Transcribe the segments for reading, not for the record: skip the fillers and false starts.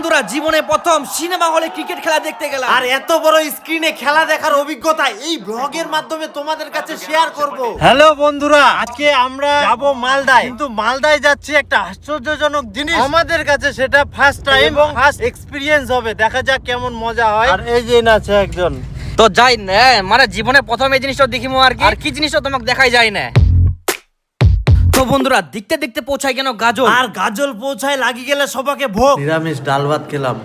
বন্ধুরা জীবনে প্রথম সিনেমা হলে ক্রিকেট খেলা দেখতে গেলাম, আর এত বড় স্ক্রিনে খেলা দেখার অভিজ্ঞতা এই ব্লগের মাধ্যমে তোমাদের কাছে শেয়ার করব। হ্যালো বন্ধুরা, আজকে আমরা যাব মালদায়। কিন্তু মালদায় যাচ্ছি একটা আশ্চর্যজনক জিনিস, আমাদের কাছে সেটা ফার্স্ট টাইম এবং ফার্স্ট এক্সপেরিয়েন্স হবে। দেখা যাক কেমন মজা হয়। আর এই যে আছে একজন, তো যাই না মানে জীবনে প্রথম এই জিনিসটা দেখিমু আর কি জিনিসটা তোমাকে দেখাই যায় না। তো বন্ধুরা দেখতে দেখতে পৌঁছায় কেন গাজল, আর গাজল পৌঁছায় লাগি গেলে সবাকে ভোগ। নিরামিষ ডাল ভাত খেলাম,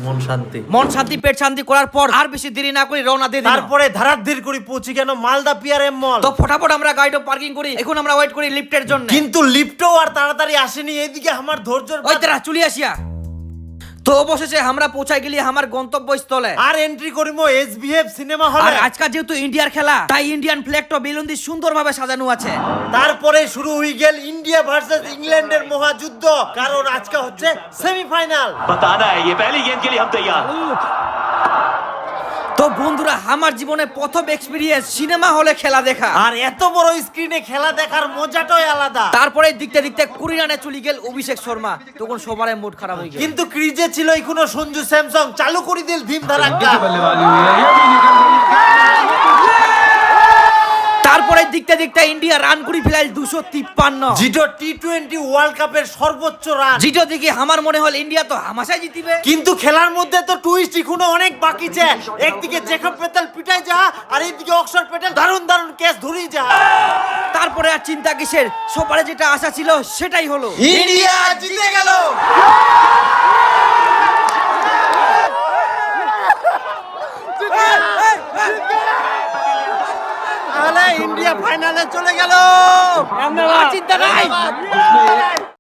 মন শান্তি। মন শান্তি পেট শান্তি করার পর আর বেশি দেরি না করি রওনা দিয়ে দিলাম। তারপরে ধারাধীর করে পৌঁছি কেন মালদা পিআরএম মল। তো ফটাফট আমরা গাড়িটা পার্কিং করি, এখন আমরা ওয়েট করি লিফটের জন্য। কিন্তু লিফটও আর তাড়াতাড়ি আসেনি, এইদিকে আমার ধৈর্যের ওই তারা চলে আসিয়া। তো অবশেষে আমরা পৌঁছায় গেলি আমার গন্তব্যস্থলে। আর এন্ট্রি করিমো এসবিএফ সিনেমা আর হলে। আজকাল যেহেতু ইন্ডিয়ার খেলা তাই ইন্ডিয়ান ফ্ল্যাগটা বেলুন দিয়ে সুন্দরভাবে সাজানো আছে। তারপরে শুরু হয়ে গেল ইন্ডিয়া ভার্সেস ইংল্যান্ডের মহাযুদ্ধ, কারণ আজকে হচ্ছে সেমিফাইনাল। बताना है ये पहली गेंद के लिए हम तैयार। তো বন্ধুরা আমার জীবনে প্রথম এক্সপেরিয়েন্স সিনেমা হলে খেলা দেখা। আর এত বড় স্ক্রিনে খেলা দেখার মজাটাই আলাদা। তারপরে দেখতে দেখতে কুড়ি রানে চলে গেল অভিষেক শর্মা, তখন সবার মুড খারাপ হয়ে গেল। কিন্তু ক্রিজে ছিল এখনো সঞ্জু স্যামসং, চালু করে দিল ধীম ধারাক্কা। তারপরে দেখতে দেখতে ইন্ডিয়া রান করে ফেলাইল 253। জিটো টি20 ওয়ার্ল্ড কাপের সর্বোচ্চ রান। জিটো দেখি আমার মনে হল ইন্ডিয়া তো হামাশাই জিতিবে। কিন্তু খেলার মধ্যে তো টুইস্ট এখনো অনেক বাকি আছে। একদিকে জেকব পেটেল পিটাই যা, আর এইদিকে অক্ষর পেটেল দারুণ দারুণ ক্যাচ ধরেই যা। তারপরে আর চিন্তা কিসের, সবারে যেটা আশা ছিল সেটাই হলো, ইন্ডিয়া জিতে গেল। ইন্ডিয়া ফাইনালে চলে গেল। চিন্তা নাই।